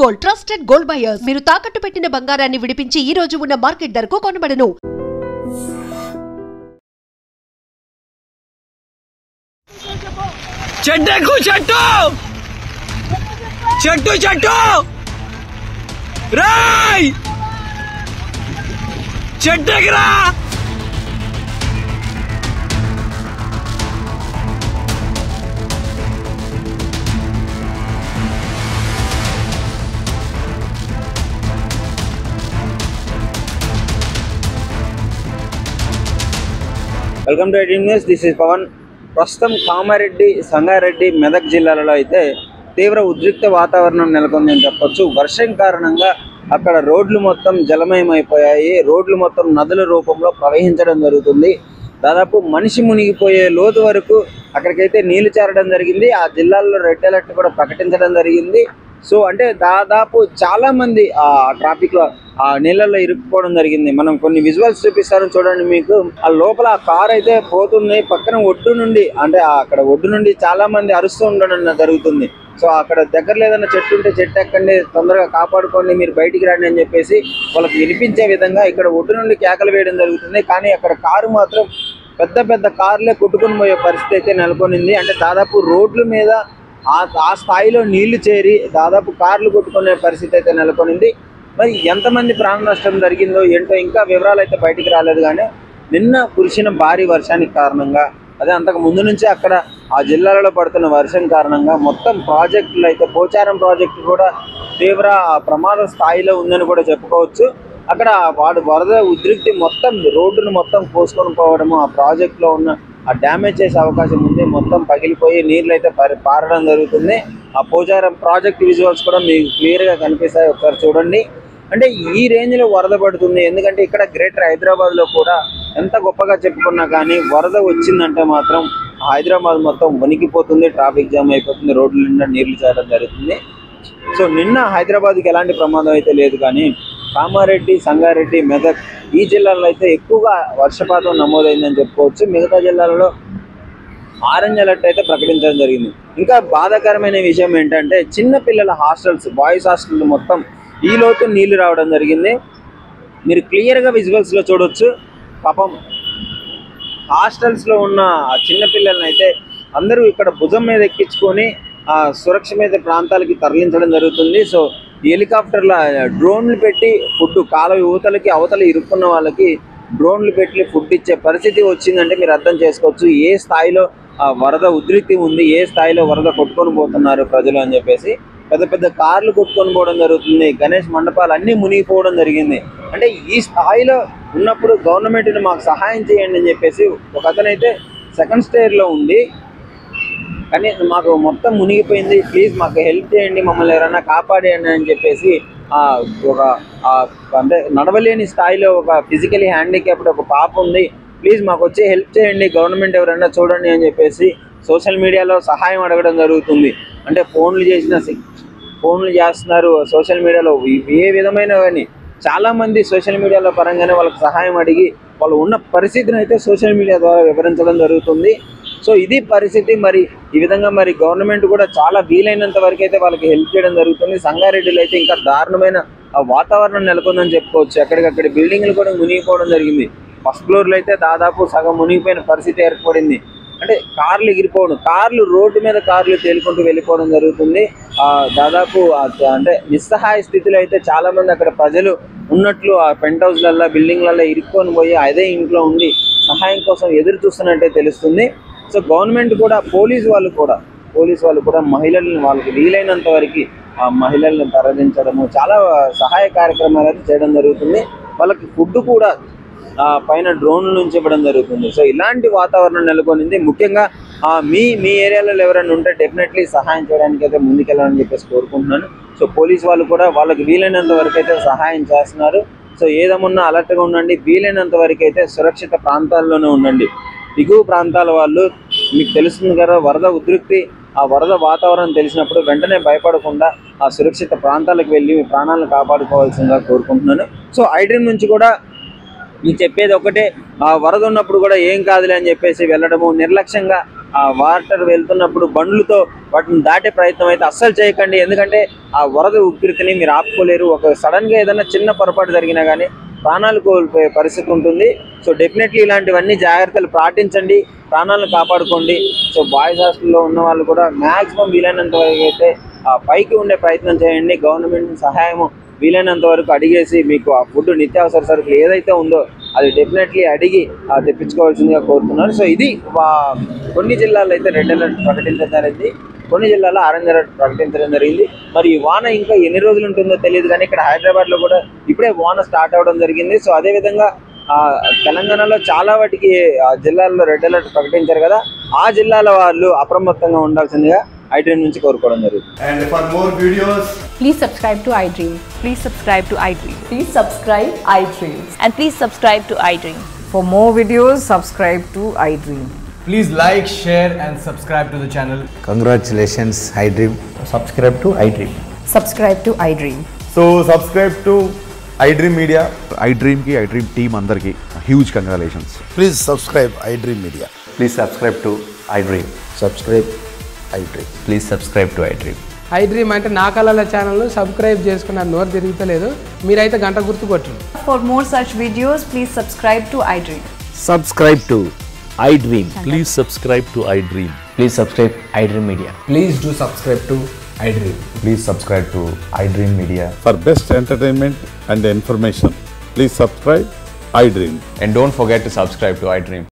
Gold trusted gold buyers మీరు తాకట్టు పెట్టిన బంగారాన్ని విడిపించి ఈ రోజు ఉన్న మార్కెట్ ధరకు కొనబడను. చెట్టుకు చెట్టు చెట్టు చెట్టు రాయ్ చెట్టుకురా welcome to 18 news. This is Pavan. ప్రస్తుతం కామారెడ్డి, సంగారెడ్డి, మెదక్ జిల్లాలలో అయితే తీవ్ర ఉద్రిక్త వాతావరణం నెలకొందని చెప్పొచ్చు. వర్షం కారణంగా అక్కడ రోడ్లు మొత్తం జలమయమైపోయాయి. రోడ్లు మొత్తం నదుల రూపంలో ప్రవహించడం జరుగుతుంది. దాదాపు మనిషి మునిగిపోయే లోతు వరకు అక్కడికైతే నీళ్లు చేరడం జరిగింది. ఆ జిల్లాల్లో రెడ్ అలర్ట్ కూడా ప్రకటించడం జరిగింది. సో అంటే దాదాపు చాలా మంది ఆ ట్రాఫిక్ లో ఆ నీళ్ళల్లో ఇరుక్కుపోవడం జరిగింది. మనం కొన్ని విజువల్స్ చూపిస్తాను చూడండి మీకు. ఆ లోపల ఆ కార్ అయితే పోతుంది. పక్కన ఒడ్డు నుండి అంటే అక్కడ ఒడ్డు నుండి చాలా మంది అరుస్తూ ఉండడం జరుగుతుంది. సో అక్కడ దగ్గరలో ఏదైనా చెట్టు ఉంటే చెట్టు ఎక్కండి, తొందరగా కాపాడుకోండి, మీరు బయటికి రండి అని చెప్పేసి వాళ్ళకి వినిపించే విధంగా ఇక్కడ ఒడ్డు నుండి కేకలు వేయడం జరుగుతుంది. కానీ అక్కడ కారు మాత్రం పెద్ద పెద్ద కార్లే కొట్టుకుని పోయే పరిస్థితి అయితే నెలకొనింది. అంటే దాదాపు రోడ్ల మీద ఆ స్థాయిలో నీళ్లు చేరి దాదాపు కార్లు కొట్టుకునే పరిస్థితి అయితే నెలకొనింది. మరి ఎంతమంది ప్రాణ నష్టం జరిగిందో ఏంటో ఇంకా వివరాలు అయితే బయటికి రాలేదు. కానీ నిన్న కురిసిన భారీ వర్షానికి కారణంగా, అదే అంతకు ముందు నుంచి అక్కడ ఆ జిల్లాలలో పడుతున్న వర్షం కారణంగా మొత్తం ప్రాజెక్టులు అయితే పోచారం ప్రాజెక్టు కూడా తీవ్ర ప్రమాద స్థాయిలో ఉందని కూడా చెప్పుకోవచ్చు. అక్కడ వరద ఉద్రిక్తి మొత్తం రోడ్డును మొత్తం కోసుకొని పోవడము, ఆ ప్రాజెక్టులో ఉన్న ఆ డ్యామేజ్ చేసే అవకాశం ఉంది. మొత్తం పగిలిపోయి నీళ్ళు అయితే పారడం జరుగుతుంది. ఆ పోచారం ప్రాజెక్ట్ విజువల్స్ కూడా మీకు క్లియర్గా కనిపిస్తాయి, ఒకసారి చూడండి. అంటే ఈ రేంజ్లో వరద పడుతుంది. ఎందుకంటే ఇక్కడ గ్రేటర్ హైదరాబాద్లో కూడా ఎంత గొప్పగా చెప్పుకున్నా కానీ వరద వచ్చిందంటే మాత్రం హైదరాబాద్ మొత్తం వణికిపోతుంది, ట్రాఫిక్ జామ్ అయిపోతుంది, రోడ్ల నిండా నీళ్లు చేరడం జరుగుతుంది. సో నిన్న హైదరాబాద్కి ఎలాంటి ప్రమాదం అయితే లేదు. కానీ కామారెడ్డి, సంగారెడ్డి, మెదక్ ఈ జిల్లాల్లో అయితే ఎక్కువగా వర్షపాతం నమోదైందని చెప్పుకోవచ్చు. మిగతా జిల్లాలలో ఆరెంజ్ అలర్ట్ అయితే ప్రకటించడం జరిగింది. ఇంకా బాధాకరమైన విషయం ఏంటంటే చిన్నపిల్లల హాస్టల్స్, బాయ్స్ హాస్టల్ మొత్తం ఈ లోతు నీళ్లు రావడం జరిగింది. మీరు క్లియర్గా విజువల్స్లో చూడవచ్చు. పాపం హాస్టల్స్లో ఉన్న చిన్నపిల్లలను అయితే అందరూ ఇక్కడ భుజం మీద ఎక్కించుకొని సురక్షిత ప్రాంతాలకి తరలించడం జరుగుతుంది. సో హెలికాప్టర్ల డ్రోన్లు పెట్టి ఫుడ్ కాలువ యువతలకి అవతల ఇరుక్కున్న వాళ్ళకి డ్రోన్లు పెట్టి ఫుడ్ ఇచ్చే పరిస్థితి వచ్చిందంటే మీరు అర్థం చేసుకోవచ్చు ఏ స్థాయిలో వరద ఉధృతి ఉంది, ఏ స్థాయిలో వరద కొట్టుకొని పోతున్నారు ప్రజలు అని చెప్పేసి. పెద్ద పెద్ద కార్లు కొట్టుకొని పోవడం జరుగుతుంది. గణేష్ మండపాలు అన్నీ మునిగిపోవడం జరిగింది. అంటే ఈ స్థాయిలో ఉన్నప్పుడు గవర్నమెంట్ని మాకు సహాయం చేయండి అని చెప్పేసి ఒక అతనైతే సెకండ్ స్టేర్లో ఉండి, కానీ మాకు మొత్తం మునిగిపోయింది, ప్లీజ్ మాకు హెల్ప్ చేయండి, మమ్మల్ని ఎవరైనా కాపాడేయండి అని చెప్పేసి ఒక అంటే నడవలేని స్థాయిలో ఒక ఫిజికలీ హ్యాండిక్యాప్డ్ ఒక పాప ఉంది, ప్లీజ్ మాకు వచ్చి హెల్ప్ చేయండి, గవర్నమెంట్ ఎవరైనా చూడండి అని చెప్పేసి సోషల్ మీడియాలో సహాయం అడగడం జరుగుతుంది. అంటే ఫోన్లు చేస్తున్నారు సోషల్ మీడియాలో. ఏ విధమైన కానీ చాలామంది సోషల్ మీడియాలో పరంగానే వాళ్ళకి సహాయం అడిగి వాళ్ళు ఉన్న పరిస్థితిని అయితే సోషల్ మీడియా ద్వారా వివరించడం జరుగుతుంది. సో ఇది పరిస్థితి. మరి ఈ విధంగా మరి గవర్నమెంట్ కూడా చాలా వీలైనంత వరకు అయితే వాళ్ళకి హెల్ప్ చేయడం జరుగుతుంది. సంగారెడ్డిలో అయితే ఇంకా దారుణమైన వాతావరణం నెలకొందని చెప్పుకోవచ్చు. ఎక్కడికక్కడ బిల్డింగ్లు కూడా మునిగిపోవడం జరిగింది. ఫస్ట్ ఫ్లోర్లో అయితే దాదాపు సగం మునిగిపోయిన పరిస్థితి ఏర్పడింది. అంటే కార్లు ఎగిరిపోవడం, కార్లు రోడ్డు మీద కార్లు తేలుకుంటూ వెళ్ళిపోవడం జరుగుతుంది. దాదాపు అంటే నిస్సహాయ స్థితిలో అయితే చాలామంది అక్కడ ప్రజలు ఉన్నట్లు ఆ పెంట్ హౌస్లల్లో, బిల్డింగ్లలో ఇరుక్కొని పోయి అదే ఇంట్లో ఉండి సహాయం కోసం ఎదురు చూస్తున్నట్టే తెలుస్తుంది. సో గవర్నమెంట్ కూడా, పోలీసు వాళ్ళు కూడా మహిళలను వాళ్ళకి వీలైనంత వరకు ఆ మహిళలను తరలించడము, చాలా సహాయ కార్యక్రమాలు అయితే చేయడం జరుగుతుంది. వాళ్ళకి ఫుడ్ కూడా పైన డ్రోన్ల నుంచి ఇవ్వడం జరుగుతుంది. సో ఇలాంటి వాతావరణం నెలకొనింది. ముఖ్యంగా మీ ఏరియాలో ఎవరైనా ఉంటే డెఫినెట్లీ సహాయం చేయడానికి అయితే ముందుకెళ్ళాలని చెప్పేసి కోరుకుంటున్నాను. సో పోలీసు వాళ్ళు కూడా వాళ్ళకి వీలైనంత వరకు అయితే సహాయం చేస్తున్నారు. సో ఏదేమన్నా అలర్ట్గా ఉండండి, వీలైనంత వరకు అయితే సురక్షిత ప్రాంతాల్లోనే ఉండండి. దిగువ ప్రాంతాల వాళ్ళు మీకు తెలుస్తుంది కదా వరద ఉధృతి, ఆ వరద వాతావరణం తెలిసినప్పుడు వెంటనే భయపడకుండా ఆ సురక్షిత ప్రాంతాలకు వెళ్ళి మీ ప్రాణాలను కాపాడుకోవాల్సిందిగా కోరుకుంటున్నాను. సో ఐడ్రీమ్ నుంచి కూడా మీకు చెప్పేది ఒకటే, వరద ఉన్నప్పుడు కూడా ఏం కాదులే అని చెప్పేసి వెళ్ళడము, నిర్లక్ష్యంగా ఆ వాటర్ వెళ్తున్నప్పుడు బండ్లతో వాటిని దాటే ప్రయత్నం అయితే అస్సలు చేయకండి. ఎందుకంటే ఆ వరద ఉధృతిని మీరు ఆపుకోలేరు. ఒక సడన్గా ఏదైనా చిన్న పొరపాటు జరిగినా కానీ ప్రాణాలు కోల్పోయే పరిస్థితి ఉంటుంది. సో డెఫినెట్లీ ఇలాంటివన్నీ జాగ్రత్తలు పాటించండి, ప్రాణాలను కాపాడుకోండి. సో బాయ్స్ హాస్టల్లో ఉన్న వాళ్ళు కూడా మ్యాక్సిమం వీలైనంత వరకు అయితే పైకి ఉండే ప్రయత్నం చేయండి. గవర్నమెంట్ సహాయం వీలైనంత వరకు అడిగేసి మీకు ఆ ఫుడ్, నిత్యావసర సరుకులు ఏదైతే ఉందో అది డెఫినెట్లీ అడిగి తెప్పించుకోవాల్సిందిగా కోరుతున్నాను. సో ఇది కొన్ని జిల్లాల్లో అయితే రెడ్ అలర్ట్ ప్రకటించడం జరిగింది, కొన్ని జిల్లాల్లో ఆరెంజ్ అలర్ట్ ప్రకటించడం జరిగింది. మరి ఈ వాన ఇంకా ఎన్ని రోజులు ఉంటుందో తెలియదు, కానీ ఇక్కడ హైదరాబాద్లో కూడా ఇప్పుడే వాన స్టార్ట్ అవ్వడం జరిగింది. సో అదేవిధంగా తెలంగాణలో చాలా వాటికి జిల్లాల్లో రెడ్ అలర్ట్ ప్రకటించారు కదా, ఆ జిల్లాల వాళ్ళు అప్రమత్తంగా ఉండాల్సిందిగా iDream నుంచి కోరుకోవడం జరుగుతుంది. And for more videos, please subscribe to iDream. Please subscribe to iDream. Please subscribe iDream. And please subscribe to iDream. For more videos, subscribe to iDream. please like, share and subscribe to the channel. Congratulations, iDream. Subscribe to iDream. Subscribe to iDream. So subscribe to iDream Media. iDream ki iDream team andarki huge congratulations. Please subscribe iDream Media. Please subscribe to iDream. Subscribe iDream. Please subscribe to iDream. iDream అంటే నా కళల ఛానల్ను subscribe చేసుకున్న నోరు తిరుగుతలేదు, మీరైతే గంట గుర్తు కొట్టండి. For more such videos, please subscribe to iDream. Subscribe to iDream. Please subscribe to iDream. Please subscribe iDream Media. Please do subscribe to iDream. Please subscribe to iDream Media. For best entertainment and information, please subscribe iDream. And don't forget to subscribe to iDream.